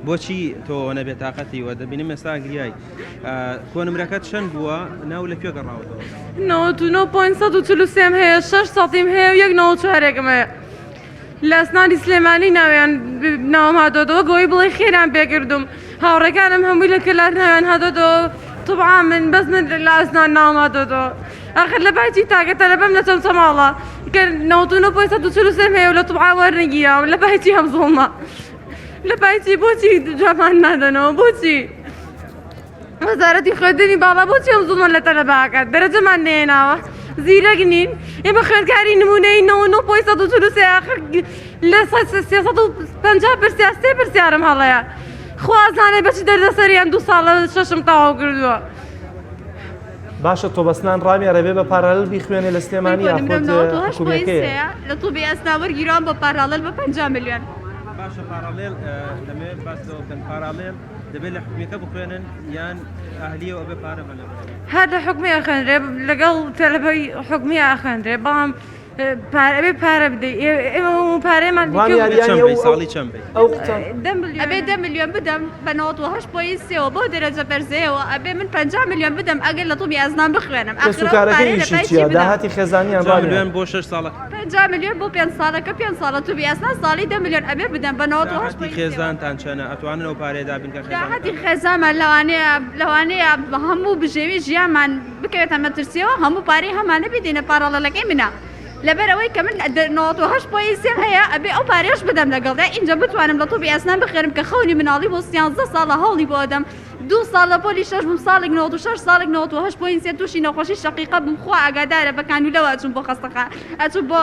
بۆچی تۆ نەبێت تااقەتی وە دەبینیم ئێستا ئەنگلیای کۆنمرەکەت چەند بووە ناو لە کوێ گەڕاوەتەوە 99.43 هەیە 6 سەتیم هەیە و 1.4ێکم هەیە لە ئەسنانی سلێمانی ناویان ناوم هاتۆتەوە گۆی بڵێ خێران پێکردم هاوڕێکانم هەمووی لە کلار ناویان هاتۆتەوە طبعا من بەس من لە ئەسنان ناوم هاتۆتەوە آخر لە باتی تاگەتە لە بەم لە چەم چەماڵە کە 99.43 هەیە و لە طبعا وەرنەگیراوە لە باتی هەم زۆڵمە لە باتی بۆچی جوابان نادەنەوە بۆچی وەزارەتی خوێندنی باڵا بۆچی ئەم زوڵمە لە تەلەباکات دەرەجەمان نێناوە زیرەک نین ئێمە خوێندکاری نمونەی 99.43 آخر لە 350 پرسیار 3 پرسیارم هەڵەیە خوازانێ بەچی دەردەسەریان 2 ساڵە شەشم تەواو کردووە باشە تۆ بەسنان ڕامیارە بێ بە پارالل بیخوێنێ لە سلێمانی یاخۆت حکوومەکەیە لە تووبی ئەسناوەرگیران بە پارالل بە 5 میلیۆن باشە پارالێل دەمێ باسەوە بکەن پارالێل دەبێت لە حکومەکە بخوێنن یان ئەهلیەوە بێ پارە بەلە هەر لە حکومی ئەخێنرێ لەگەڵ تەلەبەی حکومی ئاخێنرێ بەڵام ئەبێ پارە بدەیت ئێمە هەموو پارەیەمان ساڵی چەند ئەبێ 10 میلیۆن بدەم بە 98.3ەوە بۆ دەرەجە بەرزەیەوە ئەبێ من 50 میلیۆن بدەم ئەگەر لە تووبی ئەزنان بخوێنم سوکارەکەیشی چیە داهاتی خێزانیان میلیۆن بۆ 6 ساڵە 50 میلیۆن بۆ 5 ساڵەکە 5 ساڵە تووبی ئەزنان ساڵی 10 میلیۆن ئەبێ بدەم بە 98 خێزانتان چەنە ئەتوانن ئەو پارەیە دابین کە داهاتی خێزانمان لەوانەیە هەموو بژێوی ژیانمان بکەوێتە مەترسیەوە هەموو پارەی هەمانە بدەینە پارەڵەکەی منە لەبەرەوەی کە من 98.3 هەیە ئەبێ ئەو پارێش بدەم لەگەڵدا اینجا بتوانم لە تووبی ئەسنان بخێرم کە خەونی مناڵی بۆ 13 ساڵە هەوڵی بۆ ئەدەم 2 ساڵ لە پۆلی 6 بووم ساڵێک 96 ساڵێک 98.3 تووشی نەخۆشی شەقیقە بووم خوا ئاگادارە بە کانولەوە ئەچووم بۆ خەستەخان ئەچووم بۆ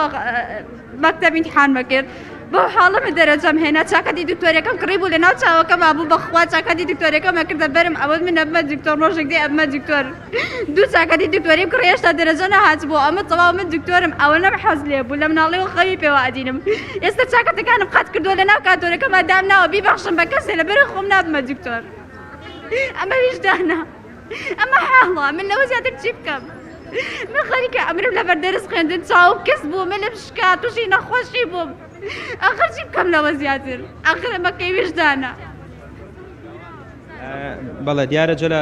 مەکتەب ئیمتیحان مەکرد بۆ حاڵەمە دەرەجەم هێنا چاکەتی دکتۆرەکەم کڕی بوو لە ناو چاوەکەما بوو بەخوا چاکەتی دکتۆرەکەمە کردە بەرم ئەوە من ئەمە دکتۆر ڕۆژێک دێ ئەمە دکتۆر دوو چاکەتی دکتۆریم کڕی هێشتا دەرەجە نەهات بوو ئەمە تەواو من دکتۆرم ئەوە نەم حەز لێ بوو لە مناڵەوە خەوی پێوە ئەدینم ئێستا چاکەتەکانم قەت کردووە لە ناو کاتۆرەکەمە دام ناوە بیبەخشم بە کەسێ لەبەر خۆم نابمە دکتۆر ئەمە ویژدانە ئەمە حاڵە من لەوە زیاتر چی بکەم من خەریکە ئەمرم لەبەر دەرس خوێندن چاوم کەس بوو من لە پشکا تووشی نەخۆشی بووم آخر چی بکەم لەوە زیاتر آخر ئەمە کەی ویژدانە بەڵێ دیارە جەلال